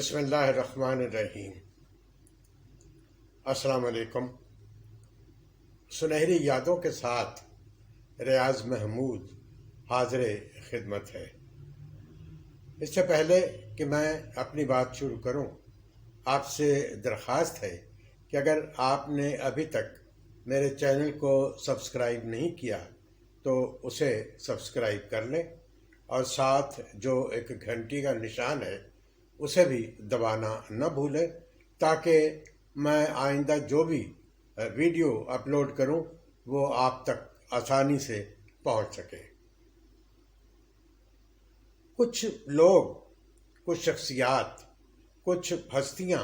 بسم اللہ الرحمن الرحیم۔ السلام علیکم۔ سنہری یادوں کے ساتھ ریاض محمود حاضر خدمت ہے۔ اس سے پہلے کہ میں اپنی بات شروع کروں، آپ سے درخواست ہے کہ اگر آپ نے ابھی تک میرے چینل کو سبسکرائب نہیں کیا تو اسے سبسکرائب کر لیں، اور ساتھ جو ایک گھنٹی کا نشان ہے اسے بھی دبانا نہ بھولیں، تاکہ میں آئندہ جو بھی ویڈیو اپلوڈ کروں وہ آپ تک آسانی سے پہنچ سکے۔ کچھ لوگ، کچھ شخصیات، کچھ ہستیاں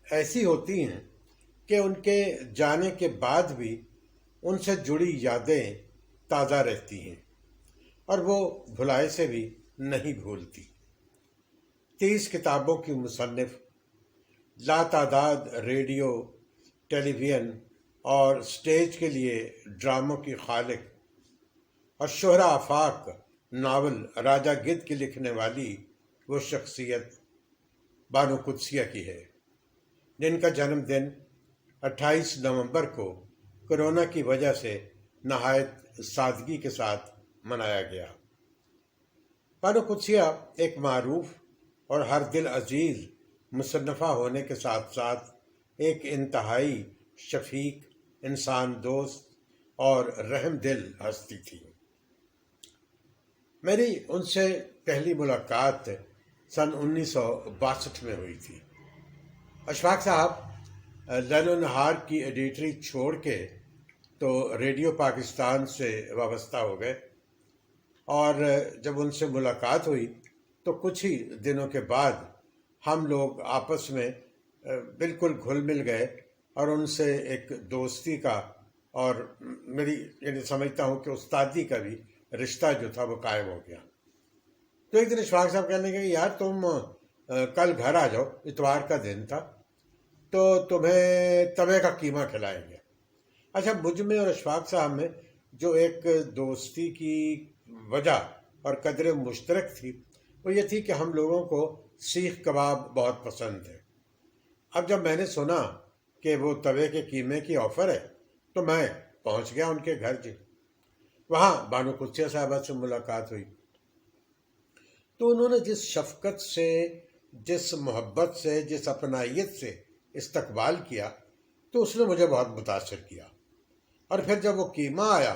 ایسی ہوتی ہیں کہ ان کے جانے کے بعد بھی ان سے جڑی یادیں تازہ رہتی ہیں اور وہ بھلائے سے بھی نہیں بھولتی۔ 30 کتابوں کی مصنف، لاتعداد ریڈیو، ٹیلی ویژن اور سٹیج کے لیے ڈراموں کی خالق اور شہرہ آفاق ناول راجہ گدھ کی لکھنے والی وہ شخصیت بانو قدسیہ کی ہے، جن کا جنم دن 28 نومبر کو کرونا کی وجہ سے نہایت سادگی کے ساتھ منایا گیا۔ بانو قدسیہ ایک معروف اور ہر دل عزیز مصنفہ ہونے کے ساتھ ساتھ ایک انتہائی شفیق، انسان دوست اور رحم دل ہستی تھی۔ میری ان سے پہلی ملاقات سن 1962 میں ہوئی تھی۔ اشفاق صاحب لیل و نہار کی ایڈیٹری چھوڑ کے تو ریڈیو پاکستان سے وابستہ ہو گئے، اور جب ان سے ملاقات ہوئی تو کچھ ہی دنوں کے بعد ہم لوگ آپس میں بالکل گھل مل گئے، اور ان سے ایک دوستی کا اور میری سمجھتا ہوں کہ استادی کا بھی رشتہ جو تھا وہ قائم ہو گیا۔ تو ایک دن اشفاق صاحب کہنے لگے، یار تم کل گھر آ جاؤ، اتوار کا دن تھا، تو تمہیں توے کا قیمہ کھلائیں گے۔ اچھا، مجھ میں اور اشفاق صاحب میں جو ایک دوستی کی وجہ اور قدر مشترک تھی وہ یہ تھی کہ ہم لوگوں کو سیخ کباب بہت پسند ہے۔ اب جب میں نے سنا کہ وہ توے کے قیمے کی آفر ہے تو میں پہنچ گیا ان کے گھر۔ وہاں بانو قدسیہ صاحبہ سے ملاقات ہوئی تو انہوں نے جس شفقت سے، جس محبت سے، جس اپنائیت سے استقبال کیا تو اس نے مجھے بہت متاثر کیا۔ اور پھر جب وہ قیمہ آیا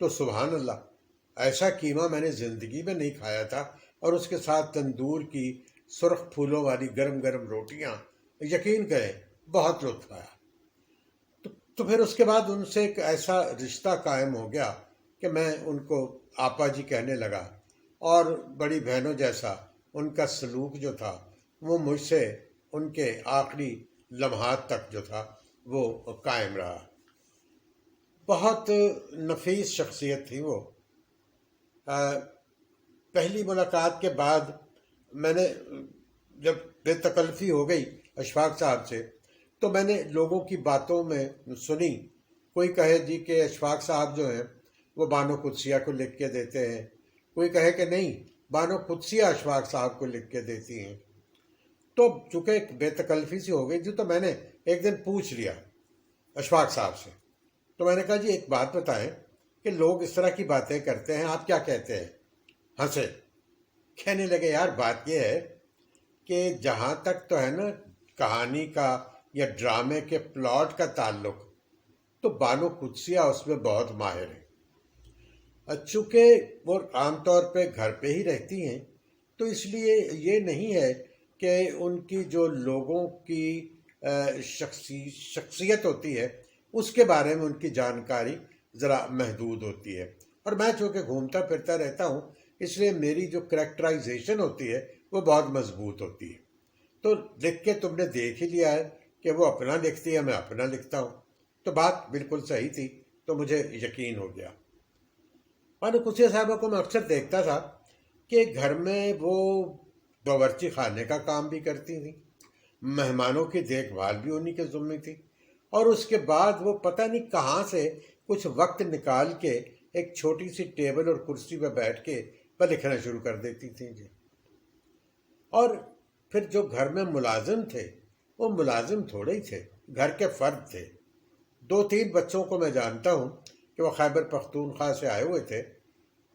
تو سبحان اللہ، ایسا قیمہ میں نے زندگی میں نہیں کھایا تھا، اور اس کے ساتھ تندور کی سرخ پھولوں والی گرم گرم روٹیاں، یقین کریں بہت لطف آیا۔ تو پھر اس کے بعد ان سے ایک ایسا رشتہ قائم ہو گیا کہ میں ان کو آپا جی کہنے لگا، اور بڑی بہنوں جیسا ان کا سلوک جو تھا وہ مجھ سے ان کے آخری لمحات تک جو تھا وہ قائم رہا۔ بہت نفیس شخصیت تھی وہ۔ پہلی ملاقات کے بعد میں نے جب بے تکلفی ہو گئی اشفاق صاحب سے تو میں نے لوگوں کی باتوں میں سنی، کوئی کہے جی کہ اشفاق صاحب جو ہیں وہ بانو قدسیہ کو لکھ کے دیتے ہیں، کوئی کہے کہ نہیں بانو قدسیہ اشفاق صاحب کو لکھ کے دیتی ہیں۔ تو چونکہ ایک بے تکلفی سی ہو گئی تھی تو میں نے ایک دن پوچھ لیا اشفاق صاحب سے، تو میں نے کہا جی ایک بات بتائیں کہ لوگ اس طرح کی باتیں کرتے ہیں، آپ کیا کہتے ہیں؟ ہنسے، کہنے لگے یار بات یہ ہے کہ جہاں تک تو ہے نا کہانی کا یا ڈرامے کے پلاٹ کا تعلق، تو بانو قدسیہ اس میں بہت ماہر ہے۔ چونکہ وہ عام طور پہ گھر پہ ہی رہتی ہیں تو اس لیے یہ نہیں ہے کہ ان کی جو لوگوں کی شخصیت ہوتی ہے اس کے بارے میں ان کی جانکاری ذرا محدود ہوتی ہے، اور میں چونکہ گھومتا پھرتا رہتا ہوں اس لیے میری جو کریکٹرائزیشن ہوتی ہے وہ بہت مضبوط ہوتی ہے۔ تو لکھ کے تم نے دیکھ ہی لیا ہے کہ وہ اپنا لکھتی ہے، میں اپنا لکھتا ہوں، تو بات بالکل صحیح تھی، تو مجھے یقین ہو گیا۔ بانو قدسیہ صاحبہ کو میں اکثر دیکھتا تھا کہ گھر میں وہ باورچی خانے کا کام بھی کرتی تھیں، مہمانوں کی دیکھ بھال بھی انہی کے ذمہ تھی، اور اس کے بعد وہ پتہ نہیں کہاں سے کچھ وقت نکال کے ایک چھوٹی سی ٹیبل اور کرسی پہ بیٹھ کے لکھنا شروع کر دیتی تھیں جی۔ اور پھر جو گھر میں ملازم تھے وہ ملازم تھوڑے ہی تھے، گھر کے فرد تھے۔ 2-3 بچوں کو میں جانتا ہوں کہ وہ خیبر پختونخوا سے آئے ہوئے تھے،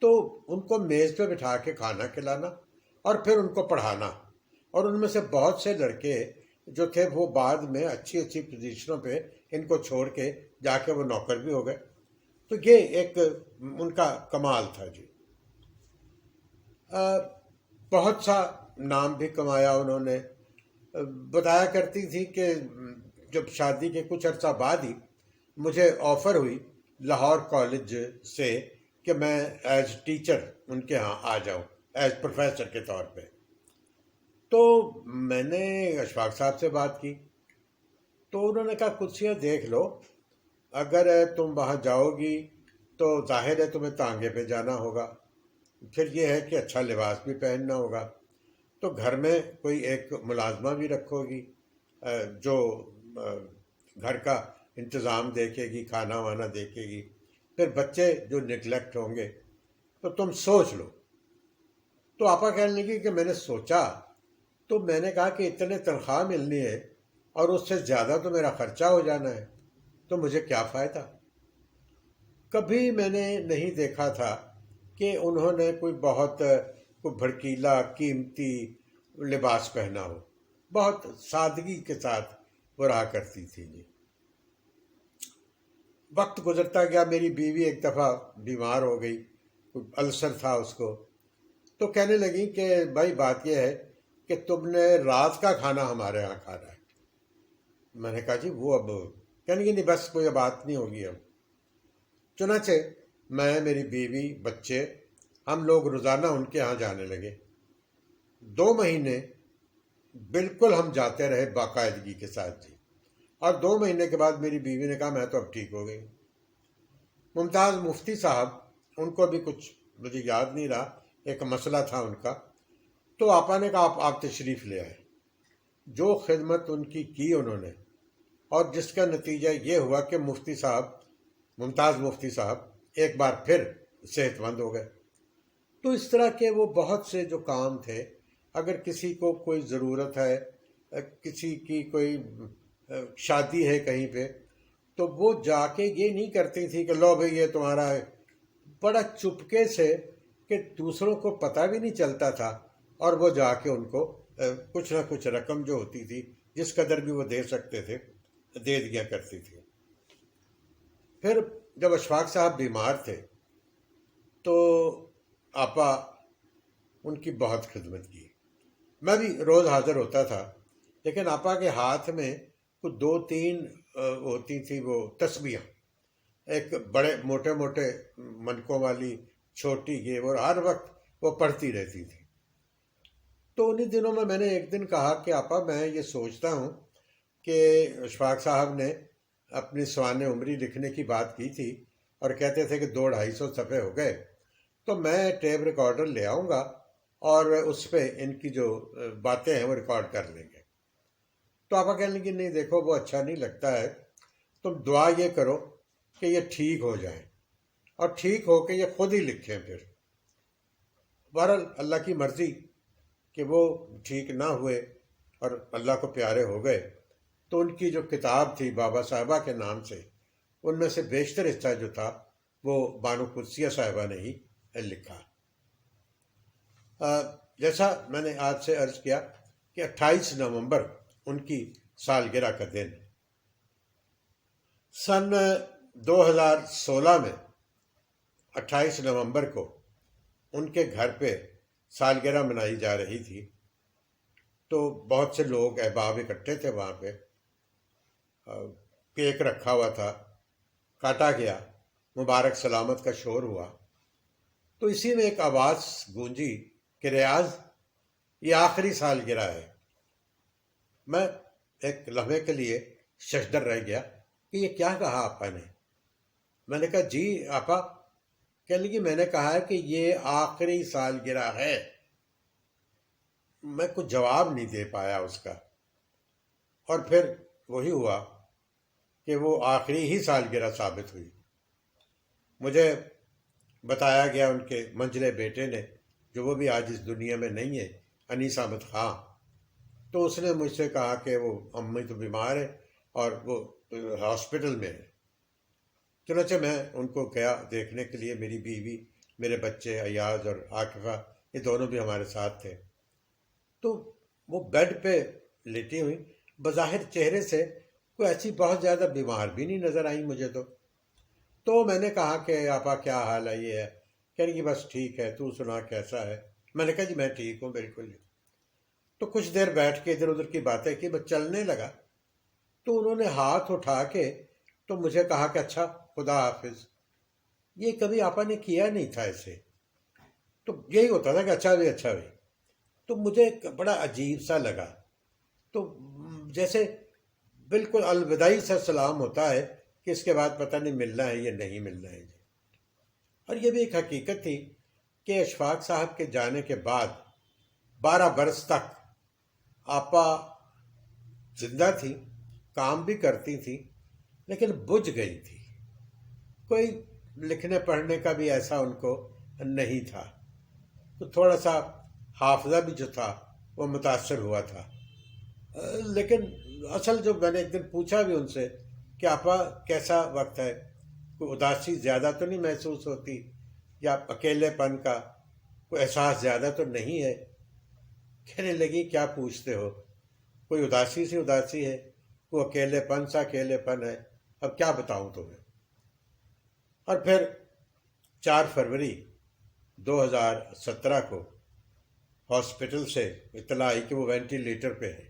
تو ان کو میز پہ بٹھا کے کھانا کھلانا اور پھر ان کو پڑھانا، اور ان میں سے بہت سے لڑکے جو تھے وہ بعد میں اچھی اچھی پوزیشنوں پہ ان کو چھوڑ کے جا کے وہ نوکر بھی ہو گئے۔ تو یہ ایک ان کا کمال تھا جی۔ بہت سا نام بھی کمایا انہوں نے۔ بتایا کرتی تھی کہ جب شادی کے کچھ عرصہ بعد ہی مجھے آفر ہوئی لاہور کالج سے کہ میں ایز ٹیچر ان کے ہاں آ جاؤں، ایز پروفیسر کے طور پہ۔ تو میں نے اشفاق صاحب سے بات کی، تو انہوں نے کہا کرسیاں دیکھ لو، اگر تم وہاں جاؤ گی تو ظاہر ہے تمہیں تانگے پہ جانا ہوگا، پھر یہ ہے کہ اچھا لباس بھی پہننا ہوگا، تو گھر میں کوئی ایک ملازمہ بھی رکھو گی جو گھر کا انتظام دیکھے گی، کھانا وانا دیکھے گی، پھر بچے جو نگلیکٹ ہوں گے، تو تم سوچ لو۔ تو آپا کہنے لگی کہ میں نے سوچا، تو میں نے کہا کہ اتنے تنخواہ ملنی ہے اور اس سے زیادہ تو میرا خرچہ ہو جانا ہے، تو مجھے کیا فائدہ۔ کبھی میں نے نہیں دیکھا تھا کہ انہوں نے کوئی بھڑکیلا قیمتی لباس پہنا ہو، بہت سادگی کے ساتھ وہ رہا کرتی تھی جی۔ وقت گزرتا گیا، میری بیوی ایک دفعہ بیمار ہو گئی، کوئی السر تھا اس کو، تو کہنے لگی کہ بھائی بات یہ ہے کہ تم نے رات کا کھانا ہمارے ہاں کھانا ہے۔ میں نے کہا جی وہ اب کہنے لگی نہیں بس کوئی بات نہیں ہوگی اب۔ چنانچہ میں، میری بیوی، بچے، ہم لوگ روزانہ ان کے ہاں جانے لگے۔ 2 مہینے بالکل ہم جاتے رہے باقاعدگی کے ساتھ جی، اور 2 مہینے کے بعد میری بیوی نے کہا میں تو اب ٹھیک ہو گئی۔ ممتاز مفتی صاحب، ان کو بھی کچھ مجھے یاد نہیں رہا، ایک مسئلہ تھا ان کا، تو آپا نے کہا آپ تشریف لے آئے۔ جو خدمت ان کی انہوں نے، اور جس کا نتیجہ یہ ہوا کہ مفتی صاحب، ممتاز مفتی صاحب ایک بار پھر صحت مند ہو گئے۔ تو اس طرح کے وہ بہت سے جو کام تھے، اگر کسی کو کوئی ضرورت ہے، کسی کی کوئی شادی ہے کہیں پہ، تو وہ جا کے یہ نہیں کرتی تھی کہ لو بھئی یہ تمہارا ہے، بڑا چپکے سے، کہ دوسروں کو پتہ بھی نہیں چلتا تھا، اور وہ جا کے ان کو کچھ نہ کچھ رقم جو ہوتی تھی، جس قدر بھی وہ دے سکتے تھے، دے دیا کرتی تھی۔ پھر جب اشفاق صاحب بیمار تھے تو آپا ان کی بہت خدمت کی۔ میں بھی روز حاضر ہوتا تھا، لیکن آپا کے ہاتھ میں کچھ 2-3 ہوتی تھی وہ تسبیحاں، ایک بڑے موٹے موٹے منکوں والی، چھوٹی یہ، اور ہر وقت وہ پڑھتی رہتی تھی۔ تو انہی دنوں میں نے ایک دن کہا کہ آپا میں یہ سوچتا ہوں کہ اشفاق صاحب نے اپنی سوانح عمری لکھنے کی بات کی تھی اور کہتے تھے کہ 200-250 صفحے ہو گئے، تو میں ٹیپ ریکارڈر لے آؤں گا اور اس پہ ان کی جو باتیں ہیں وہ ریکارڈ کر لیں گے۔ تو آپا کہنے لگی نہیں دیکھو وہ اچھا نہیں لگتا ہے، تم دعا یہ کرو کہ یہ ٹھیک ہو جائیں، اور ٹھیک ہو کے یہ خود ہی لکھیں۔ پھر بہرحال اللہ کی مرضی کہ وہ ٹھیک نہ ہوئے اور اللہ کو پیارے ہو گئے، تو ان کی جو کتاب تھی بابا صاحبہ کے نام سے، ان میں سے بیشتر حصہ جو تھا وہ بانو قدسیہ صاحبہ نے ہی لکھا۔ جیسا میں نے آج سے عرض کیا کہ 28 نومبر ان کی سالگرہ کا دن۔ سن 2016 میں 28 نومبر کو ان کے گھر پہ سالگرہ منائی جا رہی تھی، تو بہت سے لوگ احباب اکٹھے تھے وہاں پہ، کیک رکھا ہوا تھا، کاٹا گیا، مبارک سلامت کا شور ہوا۔ تو اسی میں ایک آواز گونجی کہ ریاض یہ آخری سالگرہ ہے۔ میں ایک لمحے کے لیے ششدر رہ گیا کہ یہ کیا کہا آپا نے۔ میں نے کہا جی آپا، کہنے لگی میں نے کہا ہے کہ یہ آخری سالگرہ ہے۔ میں کچھ جواب نہیں دے پایا اس کا، اور پھر وہی ہوا کہ وہ آخری ہی سالگرہ ثابت ہوئی۔ مجھے بتایا گیا ان کے منجلے بیٹے نے، جو وہ بھی آج اس دنیا میں نہیں ہے، انیس احمد خان، تو اس نے مجھ سے کہا کہ وہ امی تو بیمار ہے اور وہ ہاسپٹل میں ہے۔ چنانچہ میں ان کو گیا دیکھنے کے لیے، میری بیوی، میرے بچے ایاز اور عاقفہ، یہ دونوں بھی ہمارے ساتھ تھے۔ تو وہ بیڈ پہ لیٹی ہوئی، بظاہر چہرے سے کوئی ایسی بہت زیادہ بیمار بھی نہیں نظر آئی مجھے تو میں نے کہا کہ آپا کیا حال ہے، یہ ہے؟ کہہ رہی کہ بس ٹھیک ہے، تو سنا کیسا ہے؟ میں نے کہا جی میں ٹھیک ہوں بالکل۔ تو کچھ دیر بیٹھ کے ادھر ادھر کی باتیں کی، بس چلنے لگا تو انہوں نے ہاتھ اٹھا کے تو مجھے کہا کہ اچھا خدا حافظ۔ یہ کبھی آپا نے کیا نہیں تھا ایسے، تو یہی ہوتا تھا کہ اچھا بھی اچھا بھی۔ تو مجھے بڑا عجیب سا لگا، تو جیسے بالکل الوداعی سا سلام ہوتا ہے کہ اس کے بعد پتہ نہیں ملنا ہے یا نہیں ملنا ہے۔ اور یہ بھی ایک حقیقت تھی کہ اشفاق صاحب کے جانے کے بعد 12 برس تک آپا زندہ تھی، کام بھی کرتی تھی، لیکن بجھ گئی تھی۔ کوئی لکھنے پڑھنے کا بھی ایسا ان کو نہیں تھا، تو تھوڑا سا حافظہ بھی جو تھا وہ متاثر ہوا تھا۔ لیکن اصل جو میں نے ایک دن پوچھا بھی ان سے کہ آپا کیسا وقت ہے، کوئی اداسی زیادہ تو نہیں محسوس ہوتی، یا اکیلے پن کا کوئی احساس زیادہ تو نہیں ہے؟ کہنے لگی کیا پوچھتے ہو، کوئی اداسی سی اداسی ہے، کوئی اکیلے پن سا اکیلے پن ہے، اب کیا بتاؤں تمہیں۔ اور پھر 4 فروری 2017 کو ہاسپٹل سے اطلاع آئی کہ وہ وینٹیلیٹر پہ ہے۔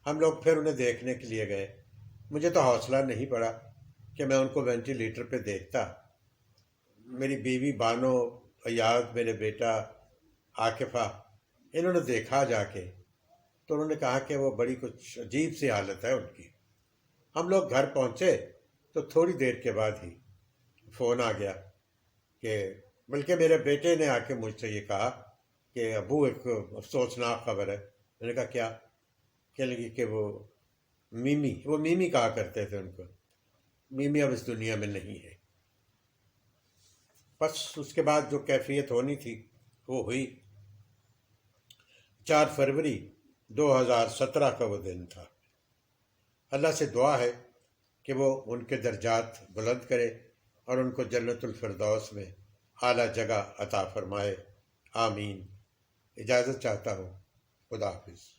ہم لوگ پھر انہیں دیکھنے کے لیے گئے۔ مجھے تو حوصلہ نہیں پڑا کہ میں ان کو وینٹیلیٹر پہ دیکھتا۔ میری بیوی بانو، ایاز میرے بیٹا، عاقفہ، انہوں نے دیکھا جا کے تو انہوں نے کہا کہ وہ بڑی کچھ عجیب سی حالت ہے ان کی۔ ہم لوگ گھر پہنچے تو تھوڑی دیر کے بعد ہی فون آ گیا کہ، بلکہ میرے بیٹے نے آ کے مجھ سے یہ کہا کہ ابو ایک افسوسناک خبر ہے۔ میں نے کہا کیا؟ کہنے لگی کہ وہ میمی کہا کرتے تھے ان کو، میمی اب اس دنیا میں نہیں ہے۔ بس اس کے بعد جو کیفیت ہونی تھی وہ ہوئی۔ 4 فروری 2017 کا وہ دن تھا۔ اللہ سے دعا ہے کہ وہ ان کے درجات بلند کرے اور ان کو جنت الفردوس میں اعلیٰ جگہ عطا فرمائے، آمین۔ اجازت چاہتا ہوں، خدا حافظ۔